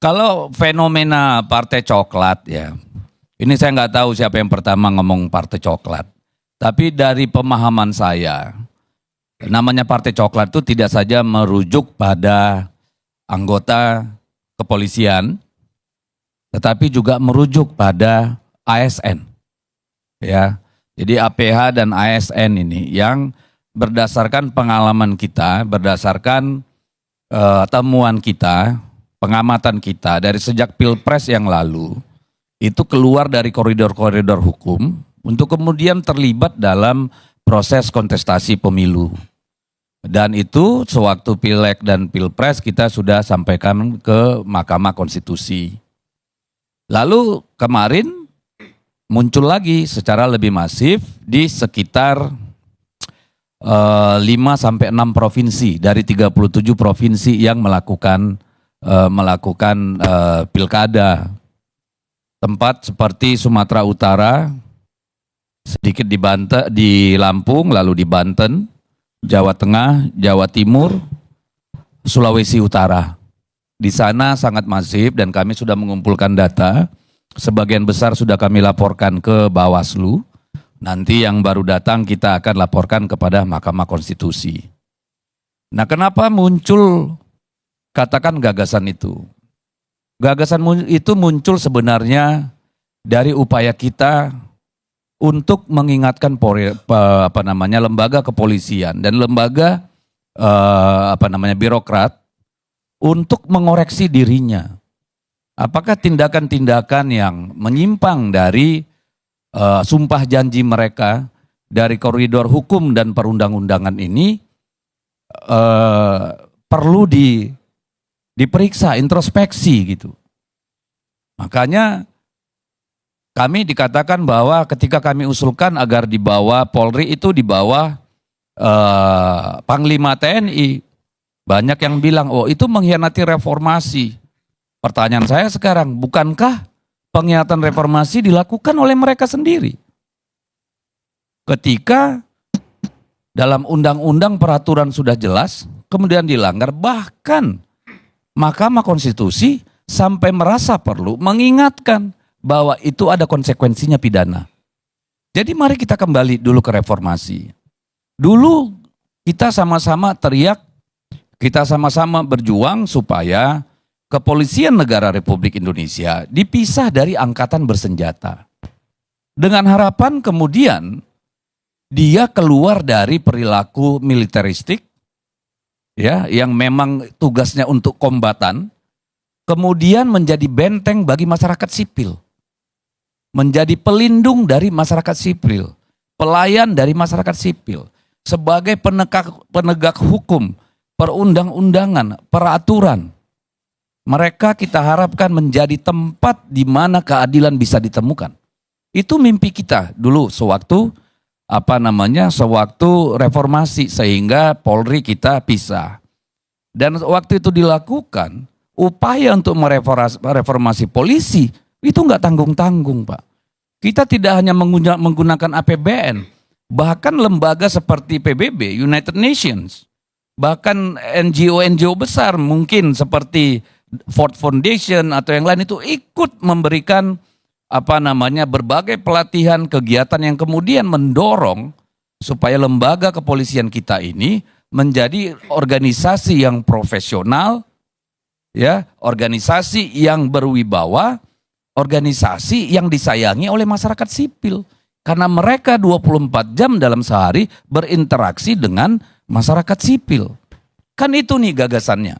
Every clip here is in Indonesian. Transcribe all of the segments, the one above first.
Kalau fenomena partai coklat ya, ini saya nggak tahu siapa yang pertama ngomong partai coklat. Tapi dari pemahaman saya, namanya partai coklat itu tidak saja merujuk pada anggota kepolisian, tetapi juga merujuk pada ASN. Ya, jadi APH dan ASN ini yang berdasarkan pengalaman kita, berdasarkan temuan kita, pengamatan kita dari sejak Pilpres yang lalu, itu keluar dari koridor-koridor hukum untuk kemudian terlibat dalam proses kontestasi pemilu. Dan itu sewaktu Pileg dan Pilpres kita sudah sampaikan ke Mahkamah Konstitusi. Lalu kemarin muncul lagi secara lebih masif di sekitar 5-6 provinsi dari 37 provinsi yang melakukan pilkada. Tempat seperti Sumatera Utara, sedikit di Lampung, lalu di Banten, Jawa Tengah, Jawa Timur, Sulawesi Utara. Di sana sangat masif dan kami sudah mengumpulkan data. Sebagian besar sudah kami laporkan ke Bawaslu. Nanti yang baru datang kita akan laporkan kepada Mahkamah Konstitusi. Nah, kenapa muncul katakan gagasan itu? Gagasan itu muncul sebenarnya dari upaya kita untuk mengingatkan lembaga kepolisian dan lembaga birokrat untuk mengoreksi dirinya. Apakah tindakan-tindakan yang menyimpang dari sumpah janji mereka dari koridor hukum dan perundang-undangan ini perlu diperiksa, introspeksi gitu. Makanya kami dikatakan bahwa ketika kami usulkan agar dibawa Polri itu di bawah Panglima TNI, banyak yang bilang, oh itu mengkhianati reformasi. Pertanyaan saya sekarang, bukankah pengkhianatan reformasi dilakukan oleh mereka sendiri? Ketika dalam undang-undang peraturan sudah jelas, kemudian dilanggar, bahkan Mahkamah Konstitusi sampai merasa perlu mengingatkan bahwa itu ada konsekuensinya pidana. Jadi mari kita kembali dulu ke reformasi. Dulu kita sama-sama teriak, kita sama-sama berjuang supaya Kepolisian Negara Republik Indonesia dipisah dari angkatan bersenjata. Dengan harapan kemudian dia keluar dari perilaku militeristik, ya, yang memang tugasnya untuk kombatan, kemudian menjadi benteng bagi masyarakat sipil. Menjadi pelindung dari masyarakat sipil, pelayan dari masyarakat sipil, sebagai penegak hukum, perundang-undangan, peraturan. Mereka kita harapkan menjadi tempat di mana keadilan bisa ditemukan. Itu mimpi kita dulu sewaktu reformasi, sehingga Polri kita pisah. Dan waktu itu dilakukan upaya untuk mereformasi polisi itu nggak tanggung-tanggung, Pak. Kita tidak hanya menggunakan APBN, bahkan lembaga seperti PBB, United Nations, bahkan NGO-NGO besar mungkin seperti Ford Foundation atau yang lain itu ikut memberikan berbagai pelatihan kegiatan yang kemudian mendorong supaya lembaga kepolisian kita ini menjadi organisasi yang profesional, ya, organisasi yang berwibawa, organisasi yang disayangi oleh masyarakat sipil. Karena mereka 24 jam dalam sehari berinteraksi dengan masyarakat sipil. Kan itu nih gagasannya.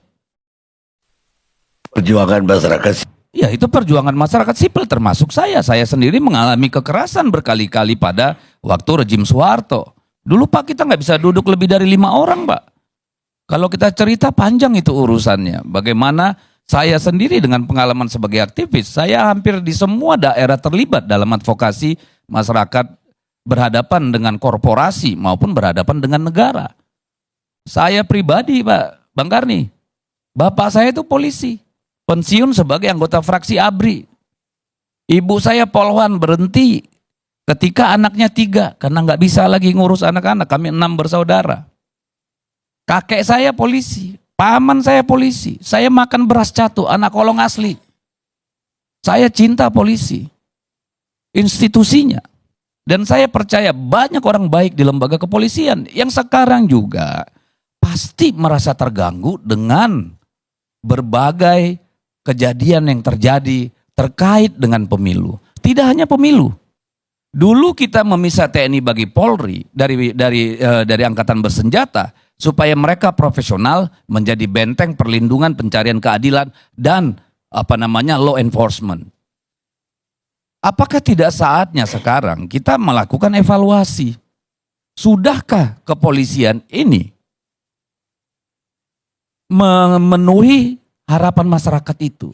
Perjuangan masyarakat. Ya, itu perjuangan masyarakat sipil termasuk saya. Saya sendiri mengalami kekerasan berkali-kali pada waktu rejim Soeharto. Dulu Pak kita nggak bisa duduk lebih dari 5 orang Pak. Kalau kita cerita panjang itu urusannya. Bagaimana saya sendiri dengan pengalaman sebagai aktivis, saya hampir di semua daerah terlibat dalam advokasi masyarakat berhadapan dengan korporasi maupun berhadapan dengan negara. Saya pribadi Pak Bang Karni, bapak saya itu polisi. Pensiun sebagai anggota fraksi ABRI. Ibu saya polwan berhenti ketika anaknya 3 karena nggak bisa lagi ngurus anak-anak. Kami 6 bersaudara. Kakek saya polisi, Paman saya polisi, saya makan beras catu, anak kolong asli. Saya cinta polisi, institusinya. Dan saya percaya banyak orang baik di lembaga kepolisian yang sekarang juga pasti merasa terganggu dengan berbagai kejadian yang terjadi terkait dengan pemilu. Tidak hanya pemilu. Dulu kita memisah TNI bagi Polri dari angkatan bersenjata supaya mereka profesional menjadi benteng perlindungan, pencarian keadilan dan law enforcement. Apakah tidak saatnya sekarang kita melakukan evaluasi? Sudahkah kepolisian ini memenuhi harapan masyarakat itu?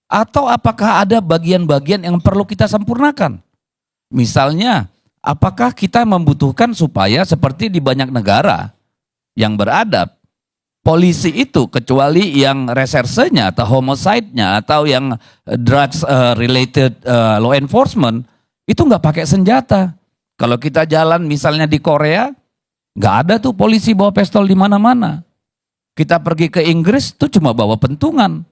Atau apakah ada bagian-bagian yang perlu kita sempurnakan? Misalnya, apakah kita membutuhkan supaya seperti di banyak negara yang beradab, polisi itu kecuali yang resersenya atau homicide-nya atau yang drugs related law enforcement itu nggak pakai senjata. Kalau kita jalan misalnya di Korea, nggak ada tuh polisi bawa pistol di mana-mana. Kita pergi ke Inggris tuh cuma bawa pentungan.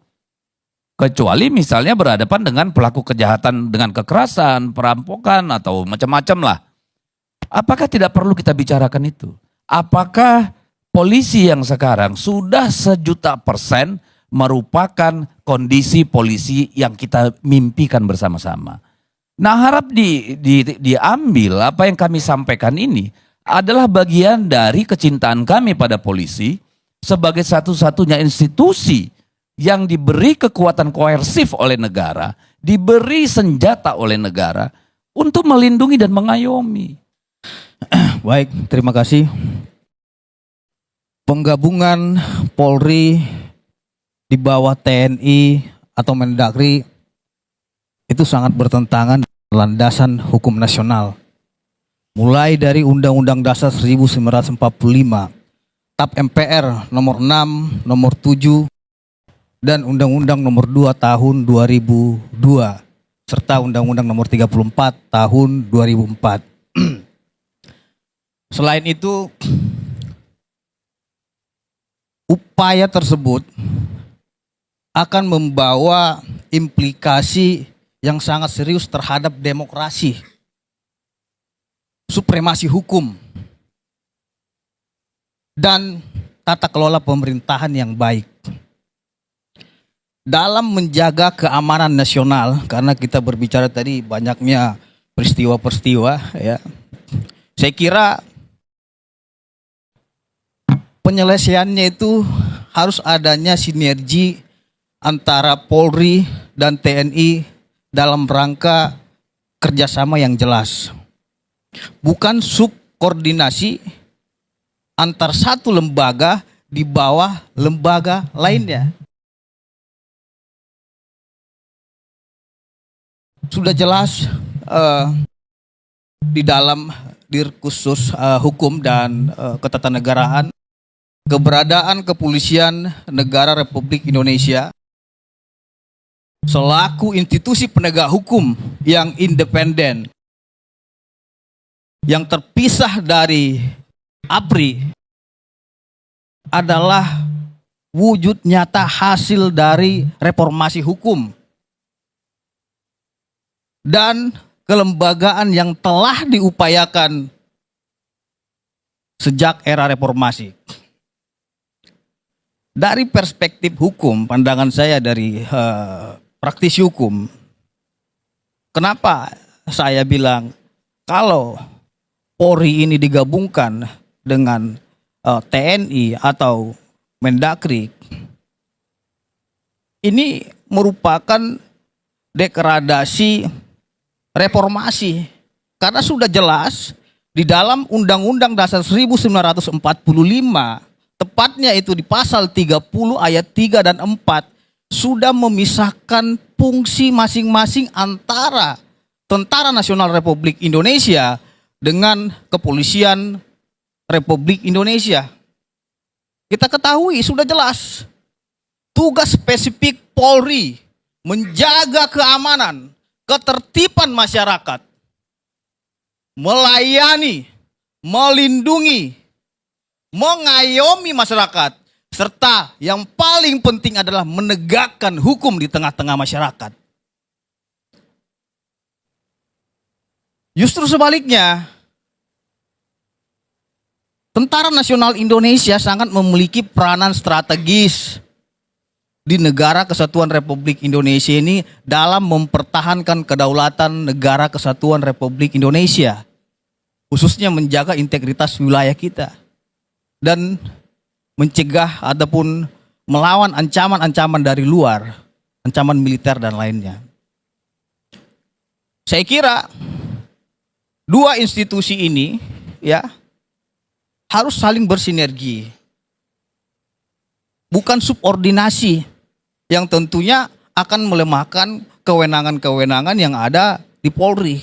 Kecuali misalnya berhadapan dengan pelaku kejahatan dengan kekerasan, perampokan atau macam-macam lah. Apakah tidak perlu kita bicarakan itu? Apakah polisi yang sekarang sudah 1.000.000% merupakan kondisi polisi yang kita mimpikan bersama-sama. Nah, harap diambil apa yang kami sampaikan ini adalah bagian dari kecintaan kami pada polisi sebagai satu-satunya institusi yang diberi kekuatan koersif oleh negara, diberi senjata oleh negara untuk melindungi dan mengayomi. Baik, terima kasih. Penggabungan Polri di bawah TNI atau Mendagri itu sangat bertentangan dengan landasan hukum nasional. Mulai dari Undang-Undang Dasar 1945, TAP MPR nomor 6, nomor 7, dan Undang-Undang nomor 2 tahun 2002, serta Undang-Undang nomor 34 tahun 2004. Selain itu, upaya tersebut akan membawa implikasi yang sangat serius terhadap demokrasi, supremasi hukum, dan tata kelola pemerintahan yang baik. Dalam menjaga keamanan nasional, karena kita berbicara tadi banyaknya peristiwa-peristiwa, ya, saya kira penyelesaiannya itu harus adanya sinergi antara Polri dan TNI dalam rangka kerjasama yang jelas. Bukan subkoordinasi antar satu lembaga di bawah lembaga lainnya. Sudah jelas di dalam Dirkhusus Hukum dan Ketatanegaraan, keberadaan Kepolisian Negara Republik Indonesia selaku institusi penegak hukum yang independen, yang terpisah dari APRI, adalah wujud nyata hasil dari reformasi hukum dan kelembagaan yang telah diupayakan sejak era reformasi. Dari perspektif hukum, pandangan saya dari praktisi hukum, kenapa saya bilang kalau Polri ini digabungkan dengan TNI atau Mendagri, ini merupakan degradasi reformasi, karena sudah jelas di dalam Undang-Undang Dasar 1945, tepatnya itu di pasal 30 ayat 3 dan 4, sudah memisahkan fungsi masing-masing antara Tentara Nasional Republik Indonesia dengan Kepolisian Republik Indonesia. Kita ketahui sudah jelas tugas spesifik Polri menjaga keamanan, ketertiban masyarakat, melayani, melindungi, mengayomi masyarakat serta yang paling penting adalah menegakkan hukum di tengah-tengah masyarakat. Justru sebaliknya, Tentara Nasional Indonesia sangat memiliki peranan strategis di negara kesatuan Republik Indonesia ini dalam mempertahankan kedaulatan negara kesatuan Republik Indonesia, khususnya menjaga integritas wilayah kita dan mencegah ataupun melawan ancaman-ancaman dari luar, ancaman militer dan lainnya. Saya kira dua institusi ini ya harus saling bersinergi. Bukan subordinasi yang tentunya akan melemahkan kewenangan-kewenangan yang ada di Polri.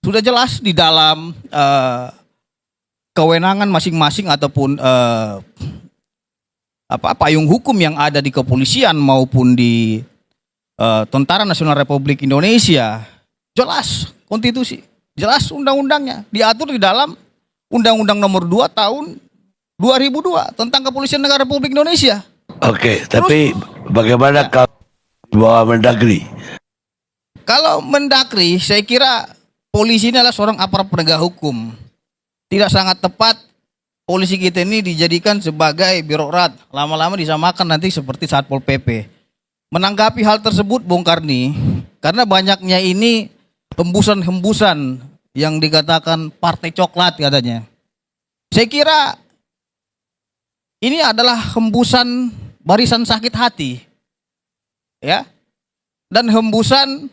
Sudah jelas di dalam kewenangan masing-masing ataupun payung hukum yang ada di kepolisian maupun di Tentara Nasional Republik Indonesia, jelas konstitusi, jelas undang-undangnya diatur di dalam Undang-Undang Nomor 2 Tahun 2002 tentang Kepolisian Negara Republik Indonesia. Oke, tapi bagaimana kalau bawa Mendagri? Kalau Mendagri, saya kira polisi ini adalah seorang aparat penegak hukum. Tidak sangat tepat polisi kita ini dijadikan sebagai birokrat. Lama-lama disamakan nanti seperti Satpol PP. Menanggapi hal tersebut, Bung Karni, karena banyaknya ini hembusan-hembusan yang dikatakan partai coklat katanya. Saya kira ini adalah hembusan barisan sakit hati. Ya. Dan hembusan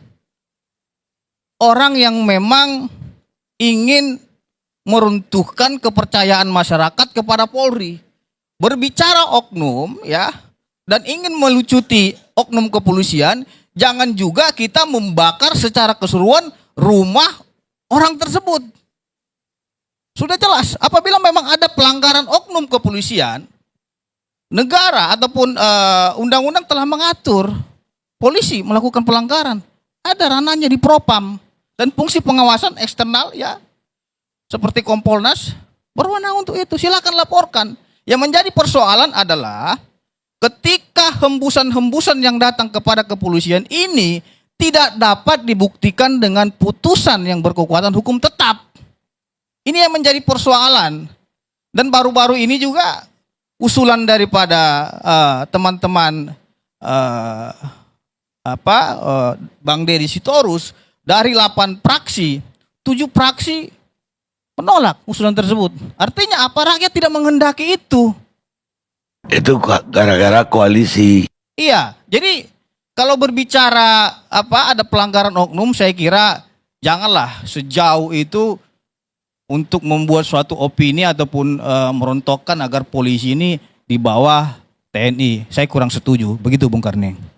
orang yang memang ingin meruntuhkan kepercayaan masyarakat kepada Polri. Berbicara oknum ya dan ingin melucuti oknum kepolisian, jangan juga kita membakar secara keseluruhan rumah orang tersebut. Sudah jelas, apabila memang ada pelanggaran oknum kepolisian, negara ataupun undang-undang telah mengatur polisi melakukan pelanggaran. Ada ranahnya di Propam dan fungsi pengawasan eksternal ya seperti Kompolnas berwenang untuk itu. Silakan laporkan. Yang menjadi persoalan adalah ketika hembusan-hembusan yang datang kepada kepolisian ini tidak dapat dibuktikan dengan putusan yang berkekuatan hukum tetap. Ini yang menjadi persoalan. Dan baru-baru ini juga usulan daripada teman-teman Bang Deddy Sitorus, dari 8 praksi, 7 praksi menolak usulan tersebut. Artinya apa? Rakyat tidak menghendaki itu. Itu gara-gara koalisi. Iya, jadi kalau berbicara ada pelanggaran oknum, saya kira janganlah sejauh itu untuk membuat suatu opini ataupun merontokkan agar polisi ini di bawah TNI. Saya kurang setuju. Begitu Bung Karni.